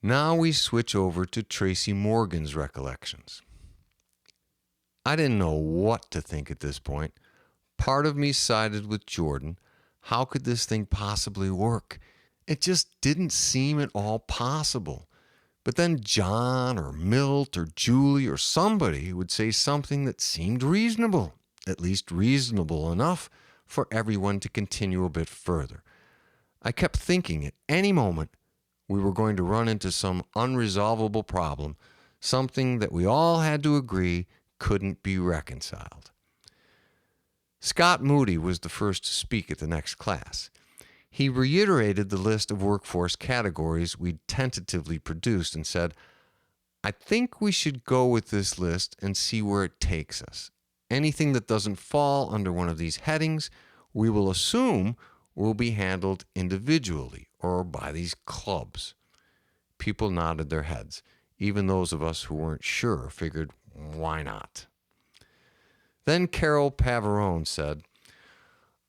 Now we switch over to Tracy Morgan's recollections. I didn't know what to think at this point. Part of me sided with Jordan. How could this thing possibly work? It just didn't seem at all possible. But then John or Milt or Julie or somebody would say something that seemed reasonable, at least reasonable enough for everyone to continue a bit further. I kept thinking at any moment we were going to run into some unresolvable problem, something that we all had to agree couldn't be reconciled. Scott Moody was the first to speak at the next class. He reiterated the list of workforce categories we'd tentatively produced and said, I think we should go with this list and see where it takes us. Anything that doesn't fall under one of these headings, we will assume will be handled individually or by these clubs. People nodded their heads. Even those of us who weren't sure figured, why not? Then Carol Pavarone said,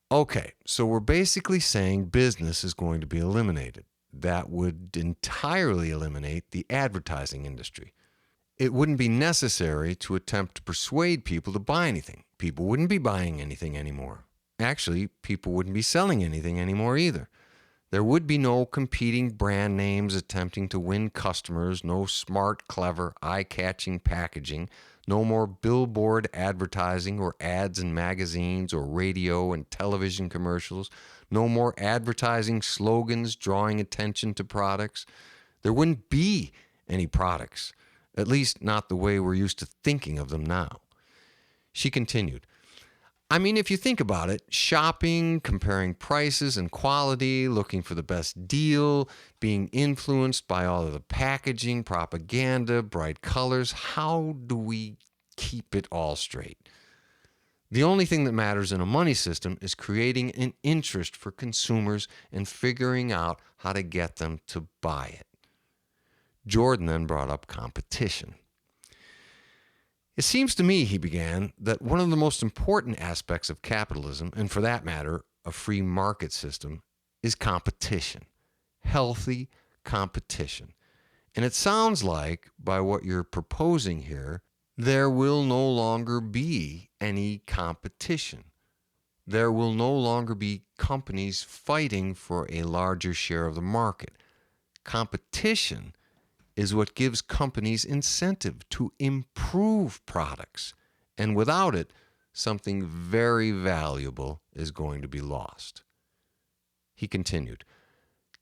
okay, so we're basically saying business is going to be eliminated. That would entirely eliminate the advertising industry. It wouldn't be necessary to attempt to persuade people to buy anything. People wouldn't be buying anything anymore. Actually, people wouldn't be selling anything anymore either. There would be no competing brand names attempting to win customers, no smart, clever, eye-catching packaging, no more billboard advertising or ads in magazines or radio and television commercials, no more advertising slogans drawing attention to products. There wouldn't be any products, at least not the way we're used to thinking of them now. She continued, I mean, if you think about it, shopping, comparing prices and quality, looking for the best deal, being influenced by all of the packaging, propaganda, bright colors, how do we keep it all straight? The only thing that matters in a money system is creating an interest for consumers and figuring out how to get them to buy it. Jordan then brought up competition. It seems to me, he began, that one of the most important aspects of capitalism, and for that matter, a free market system, is competition. Healthy competition. And it sounds like, by what you're proposing here, there will no longer be any competition. There will no longer be companies fighting for a larger share of the market. Competition is what gives companies incentive to improve products. And without it, something very valuable is going to be lost. He continued,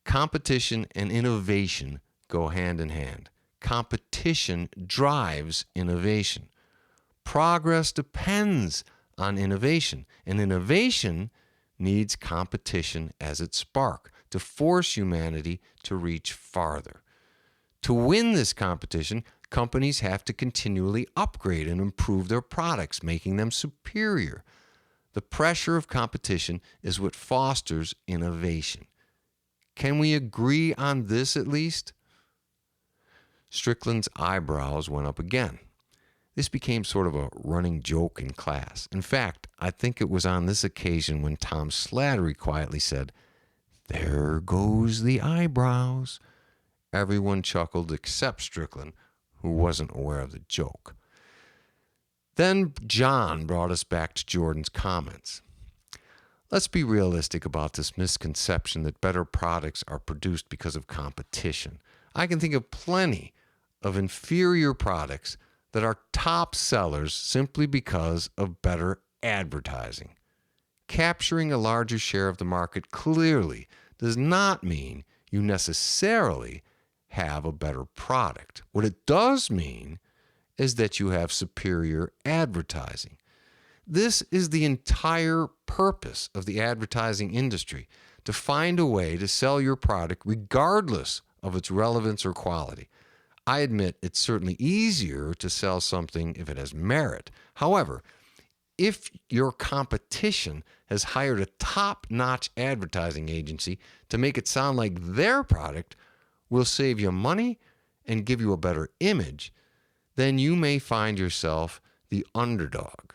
competition and innovation go hand in hand. Competition drives innovation. Progress depends on innovation, and innovation needs competition as its spark to force humanity to reach farther. To win this competition, companies have to continually upgrade and improve their products, making them superior. The pressure of competition is what fosters innovation. Can we agree on this at least? Strickland's eyebrows went up again. This became sort of a running joke in class. In fact, I think it was on this occasion when Tom Slattery quietly said, "There goes the eyebrows." Everyone chuckled except Strickland, who wasn't aware of the joke. Then John brought us back to Jordan's comments. Let's be realistic about this misconception that better products are produced because of competition. I can think of plenty of inferior products that are top sellers simply because of better advertising. Capturing a larger share of the market clearly does not mean you necessarily have a better product. What it does mean is that you have superior advertising. This is the entire purpose of the advertising industry, to find a way to sell your product regardless of its relevance or quality. I admit it's certainly easier to sell something if it has merit. However, if your competition has hired a top-notch advertising agency to make it sound like their product will save you money and give you a better image, then you may find yourself the underdog.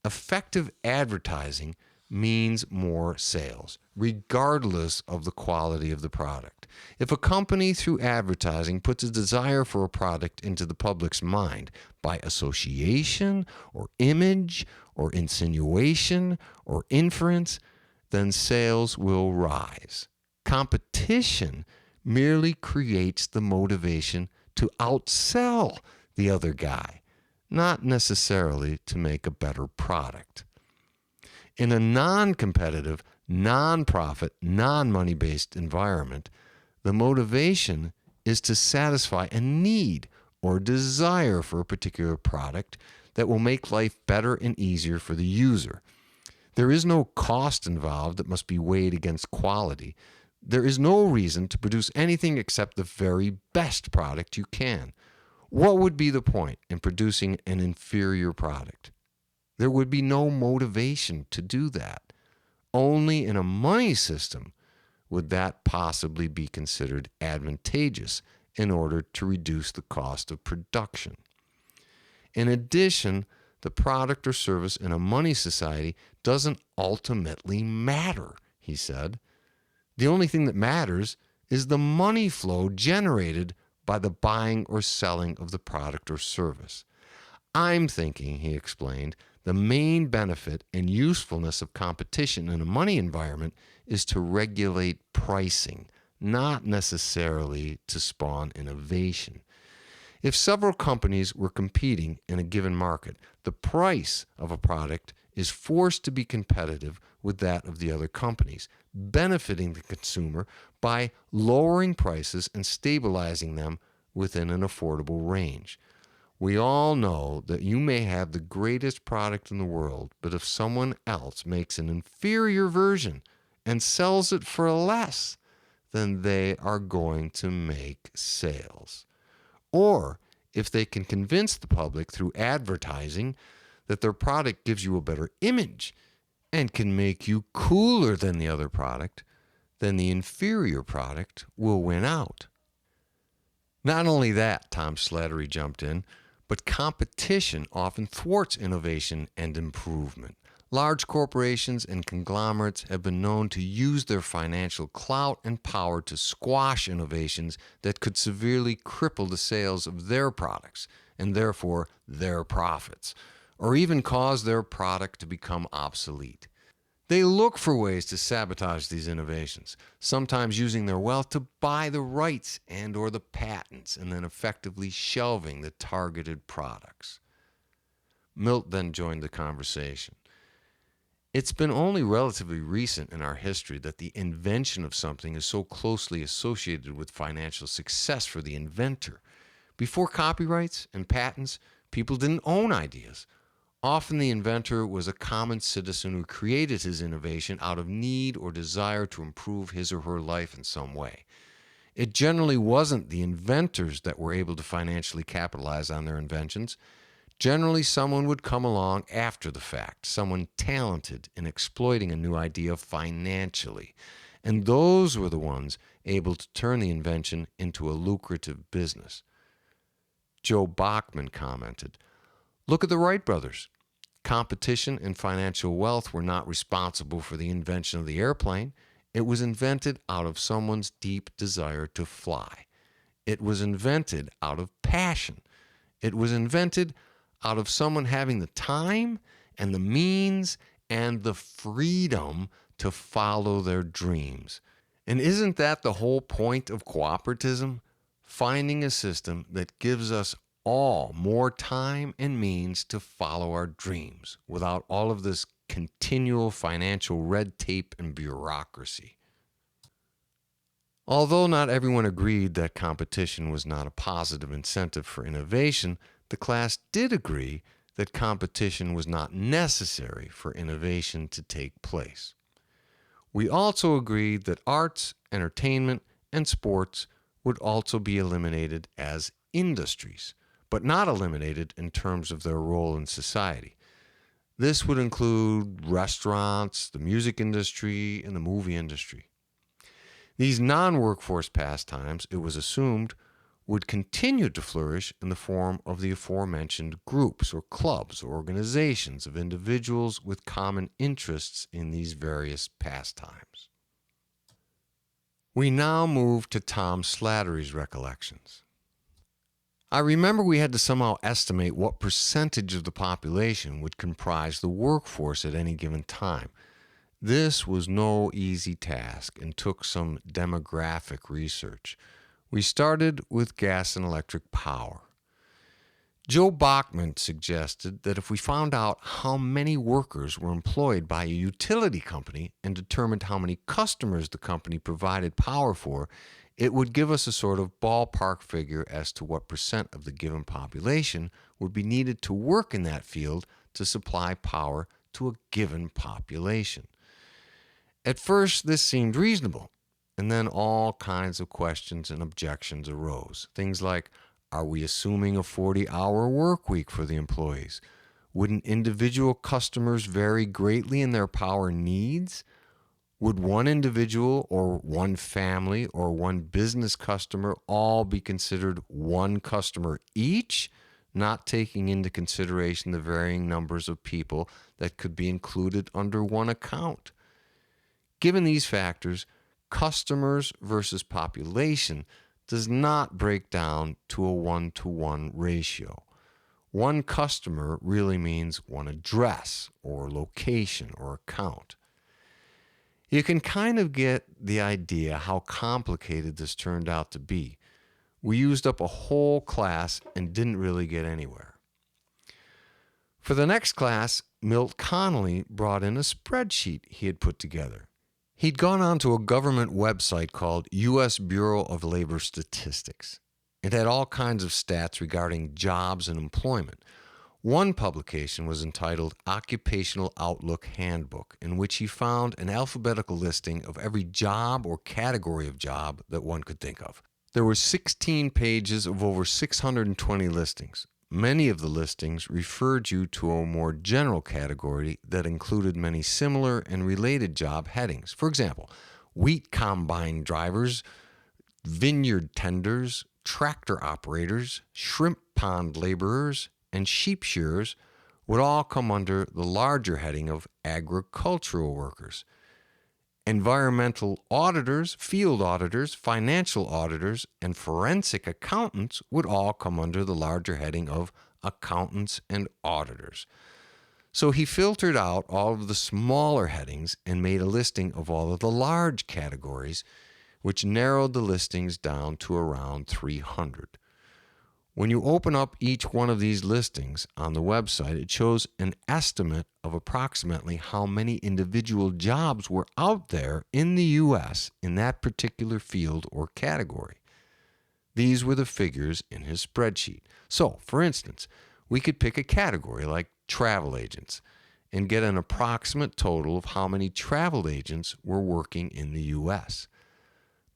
Effective advertising means more sales, regardless of the quality of the product. If a company through advertising puts a desire for a product into the public's mind by association or image or insinuation or inference, then sales will rise. Competition merely creates the motivation to outsell the other guy, not necessarily to make a better product. In a non-competitive, non-profit, non-money-based environment, the motivation is to satisfy a need or desire for a particular product that will make life better and easier for the user. There is no cost involved that must be weighed against quality. There is no reason to produce anything except the very best product you can. What would be the point in producing an inferior product? There would be no motivation to do that. Only in a money system would that possibly be considered advantageous in order to reduce the cost of production. In addition, the product or service in a money society doesn't ultimately matter, he said. The only thing that matters is the money flow generated by the buying or selling of the product or service. I'm thinking, he explained, the main benefit and usefulness of competition in a money environment is to regulate pricing, not necessarily to spawn innovation. If several companies were competing in a given market, the price of a product is forced to be competitive with that of the other companies, benefiting the consumer by lowering prices and stabilizing them within an affordable range. We all know that you may have the greatest product in the world, but if someone else makes an inferior version and sells it for less, then they are going to make sales. Or if they can convince the public through advertising that their product gives you a better image and can make you cooler than the other product, then the inferior product will win out. Not only that, Tom Slattery jumped in, but competition often thwarts innovation and improvement. Large corporations and conglomerates have been known to use their financial clout and power to squash innovations that could severely cripple the sales of their products and therefore their profits, or even cause their product to become obsolete. They look for ways to sabotage these innovations, sometimes using their wealth to buy the rights and or the patents and then effectively shelving the targeted products. Milt then joined the conversation. It's been only relatively recent in our history that the invention of something is so closely associated with financial success for the inventor. Before copyrights and patents, people didn't own ideas. Often the inventor was a common citizen who created his innovation out of need or desire to improve his or her life in some way. It generally wasn't the inventors that were able to financially capitalize on their inventions. Generally, someone would come along after the fact, someone talented in exploiting a new idea financially. And those were the ones able to turn the invention into a lucrative business. Joe Bachman commented, "Look at the Wright brothers. Competition and financial wealth were not responsible for the invention of the airplane. It was invented out of someone's deep desire to fly. It was invented out of passion. It was invented out of someone having the time and the means and the freedom to follow their dreams." And isn't that the whole point of cooperatism? Finding a system that gives us all more time and means to follow our dreams without all of this continual financial red tape and bureaucracy. Although not everyone agreed that competition was not a positive incentive for innovation, the class did agree that competition was not necessary for innovation to take place. We also agreed that arts, entertainment, and sports would also be eliminated as industries, but not eliminated in terms of their role in society. This would include restaurants, the music industry, and the movie industry. These non-workforce pastimes, it was assumed, would continue to flourish in the form of the aforementioned groups or clubs or organizations of individuals with common interests in these various pastimes. We now move to Tom Slattery's recollections. I remember we had to somehow estimate what percentage of the population would comprise the workforce at any given time. This was no easy task and took some demographic research. We started with gas and electric power. Joe Bachman suggested that if we found out how many workers were employed by a utility company and determined how many customers the company provided power for, it would give us a sort of ballpark figure as to what percent of the given population would be needed to work in that field to supply power to a given population. At first, this seemed reasonable, and then all kinds of questions and objections arose. Things like, are we assuming a 40-hour work week for the employees? Wouldn't individual customers vary greatly in their power needs? Would one individual or one family or one business customer all be considered one customer each, not taking into consideration the varying numbers of people that could be included under one account? Given these factors, customers versus population does not break down to a 1-to-1 ratio. One customer really means one address or location or account. You can kind of get the idea how complicated this turned out to be. We used up a whole class and didn't really get anywhere. For the next class, Milt Connolly brought in a spreadsheet he had put together. He'd gone onto a government website called U.S. Bureau of Labor Statistics. It had all kinds of stats regarding jobs and employment. One publication was entitled Occupational Outlook Handbook, in which he found an alphabetical listing of every job or category of job that one could think of. There were 16 pages of over 620 listings. Many of the listings referred you to a more general category that included many similar and related job headings. For example, wheat combine drivers, vineyard tenders, tractor operators, shrimp pond laborers, and sheep shearers would all come under the larger heading of agricultural workers. Environmental auditors, field auditors, financial auditors, and forensic accountants would all come under the larger heading of accountants and auditors. So he filtered out all of the smaller headings and made a listing of all of the large categories, which narrowed the listings down to around 300. When you open up each one of these listings on the website, it shows an estimate of approximately how many individual jobs were out there in the U.S. in that particular field or category. These were the figures in his spreadsheet. So, for instance, we could pick a category like travel agents and get an approximate total of how many travel agents were working in the U.S.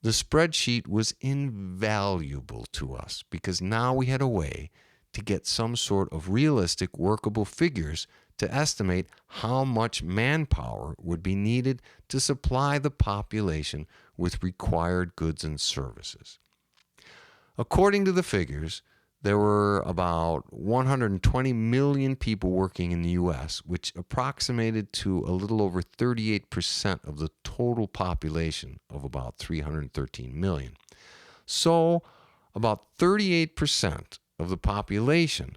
The spreadsheet was invaluable to us because now we had a way to get some sort of realistic, workable figures to estimate how much manpower would be needed to supply the population with required goods and services. According to the figures, there were about 120 million people working in the U.S., which approximated to a little over 38% of the total population of about 313 million. So, about 38% of the population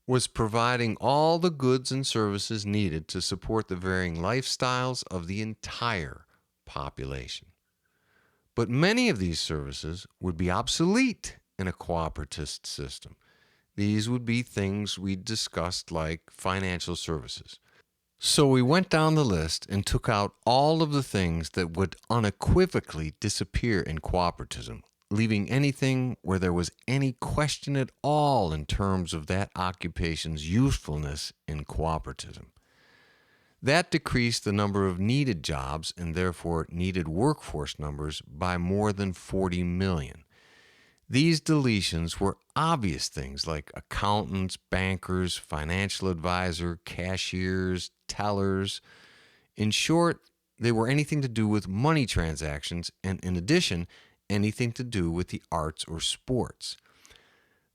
was providing all the goods and services needed to support the varying lifestyles of the entire population. But many of these services would be obsolete in a cooperative system. These would be things we discussed like financial services. So we went down the list and took out all of the things that would unequivocally disappear in cooperativism, leaving anything where there was any question at all in terms of that occupation's usefulness in cooperativism. That decreased the number of needed jobs and therefore needed workforce numbers by more than 40 million. These deletions were obvious things like accountants, bankers, financial advisor, cashiers, tellers. In short, they were anything to do with money transactions and, in addition, anything to do with the arts or sports.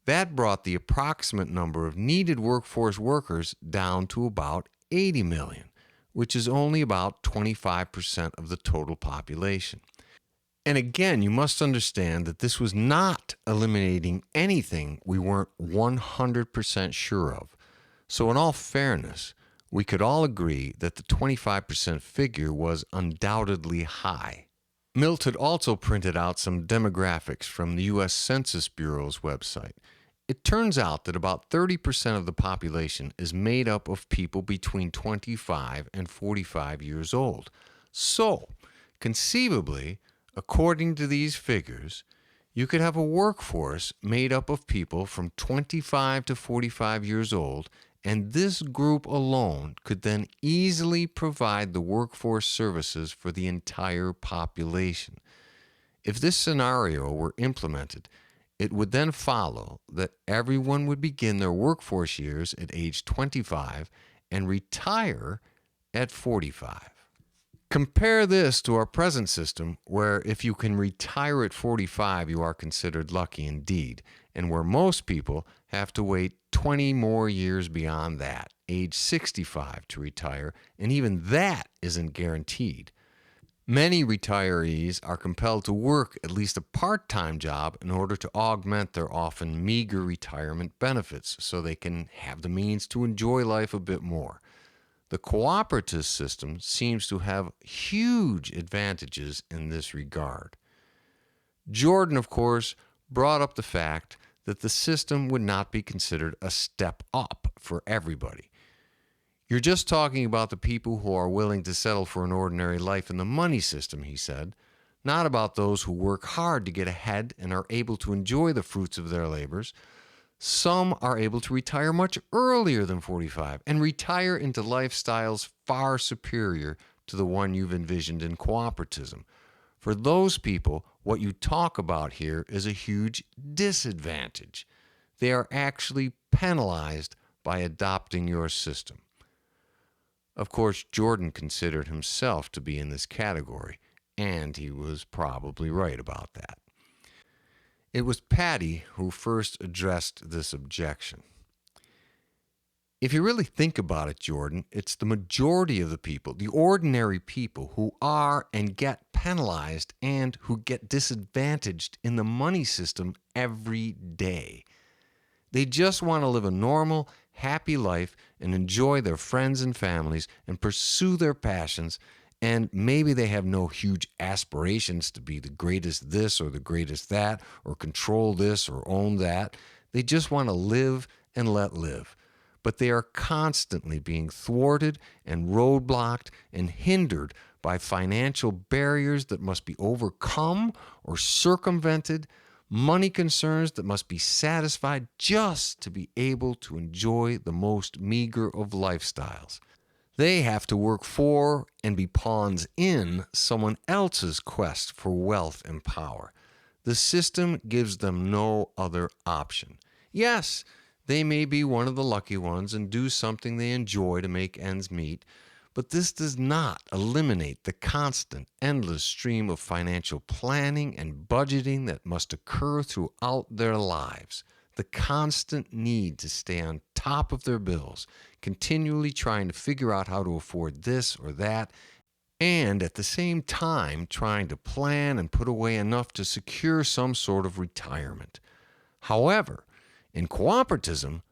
That brought the approximate number of needed workforce workers down to about 80 million, which is only about 25% of the total population. And again, you must understand that this was not eliminating anything we weren't 100% sure of. So, in all fairness, we could all agree that the 25% figure was undoubtedly high. Milt had also printed out some demographics from the U.S. Census Bureau's website. It turns out that about 30% of the population is made up of people between 25 and 45 years old. So, conceivably, according to these figures, you could have a workforce made up of people from 25 to 45 years old, and this group alone could then easily provide the workforce services for the entire population. If this scenario were implemented, it would then follow that everyone would begin their workforce years at age 25 and retire at 45. Compare this to our present system, where if you can retire at 45, you are considered lucky indeed, and where most people have to wait 20 more years beyond that, age 65, to retire, and even that isn't guaranteed. Many retirees are compelled to work at least a part-time job in order to augment their often meager retirement benefits so they can have the means to enjoy life a bit more. The cooperative system seems to have huge advantages in this regard. Jordan, of course, brought up the fact that the system would not be considered a step up for everybody. You're just talking about the people who are willing to settle for an ordinary life in the money system, he said, not about those who work hard to get ahead and are able to enjoy the fruits of their labors. Some are able to retire much earlier than 45 and retire into lifestyles far superior to the one you've envisioned in cooperatism. For those people, what you talk about here is a huge disadvantage. They are actually penalized by adopting your system. Of course, Jordan considered himself to be in this category, and he was probably right about that. It was Patty who first addressed this objection. If you really think about it, Jordan, it's the majority of the people, the ordinary people, who are and get penalized and who get disadvantaged in the money system every day. They just want to live a normal, happy life and enjoy their friends and families and pursue their passions, and maybe they have no huge aspirations to be the greatest this or the greatest that or control this or own that. They just want to live and let live. But they are constantly being thwarted and roadblocked and hindered by financial barriers that must be overcome or circumvented, money concerns that must be satisfied just to be able to enjoy the most meager of lifestyles. They have to work for and be pawns in someone else's quest for wealth and power. The system gives them no other option. Yes, they may be one of the lucky ones and do something they enjoy to make ends meet, but this does not eliminate the constant, endless stream of financial planning and budgeting that must occur throughout their lives. The constant need to stay on top of their bills, continually trying to figure out how to afford this or that, and at the same time trying to plan and put away enough to secure some sort of retirement. However, in cooperatism,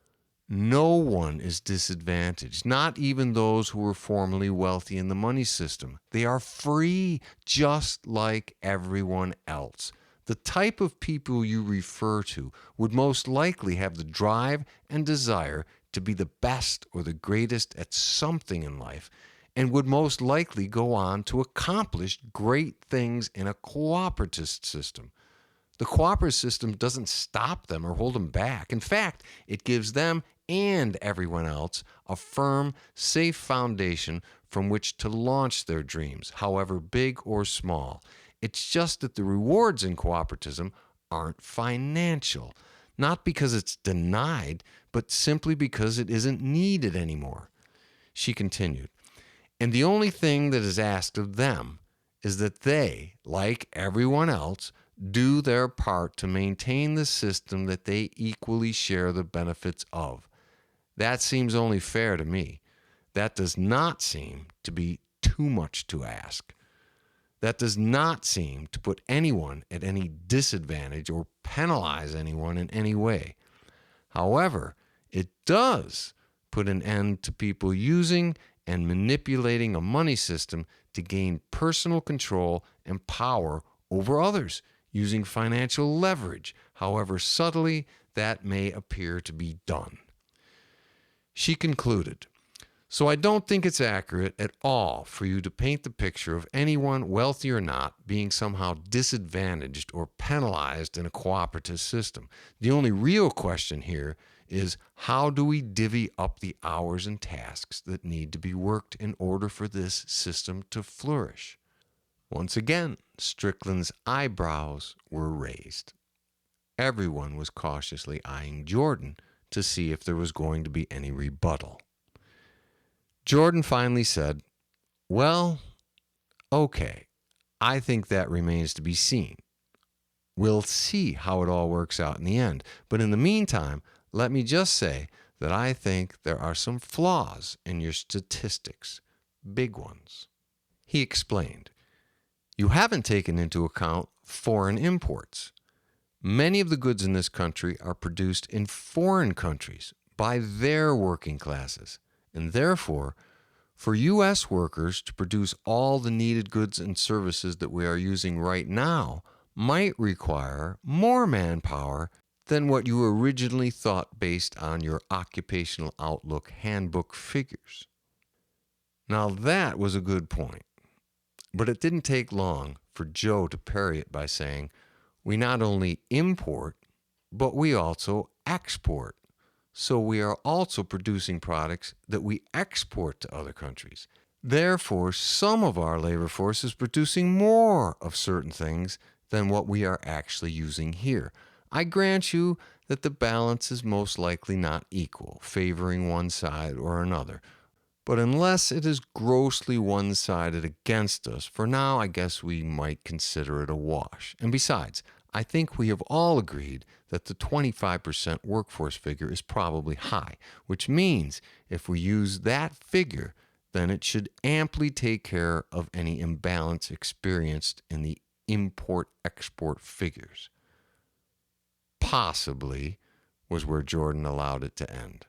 no one is disadvantaged, not even those who were formerly wealthy in the money system. They are free just like everyone else. The type of people you refer to would most likely have the drive and desire to be the best or the greatest at something in life, and would most likely go on to accomplish great things in a cooperative system. The cooperative system doesn't stop them or hold them back. In fact, it gives them and everyone else a firm, safe foundation from which to launch their dreams, however big or small. It's just that the rewards in cooperativism aren't financial, not because it's denied, but simply because it isn't needed anymore. She continued, and the only thing that is asked of them is that they, like everyone else, do their part to maintain the system that they equally share the benefits of. That seems only fair to me. That does not seem to be too much to ask. That does not seem to put anyone at any disadvantage or penalize anyone in any way. However, it does put an end to people using and manipulating a money system to gain personal control and power over others, using financial leverage, however subtly that may appear to be done. She concluded, "So I don't think it's accurate at all for you to paint the picture of anyone, wealthy or not, being somehow disadvantaged or penalized in a cooperative system. The only real question here is, how do we divvy up the hours and tasks that need to be worked in order for this system to flourish?" Once again, Strickland's eyebrows were raised. Everyone was cautiously eyeing Jordan to see if there was going to be any rebuttal. Jordan finally said, "Well, okay, I think that remains to be seen. We'll see how it all works out in the end. But in the meantime, let me just say that I think there are some flaws in your statistics, big ones." He explained, "You haven't taken into account foreign imports. Many of the goods in this country are produced in foreign countries by their working classes, and therefore, for U.S. workers to produce all the needed goods and services that we are using right now might require more manpower than what you originally thought based on your Occupational Outlook handbook figures." Now that was a good point, but it didn't take long for Joe to parry it by saying, "We not only import, but we also export. So we are also producing products that we export to other countries. Therefore, some of our labor force is producing more of certain things than what we are actually using here. I grant you that the balance is most likely not equal, favoring one side or another. But unless it is grossly one-sided against us, for now I guess we might consider it a wash. And besides, I think we have all agreed that the 25% workforce figure is probably high, which means if we use that figure, then it should amply take care of any imbalance experienced in the import-export figures." Possibly was where Jordan allowed it to end.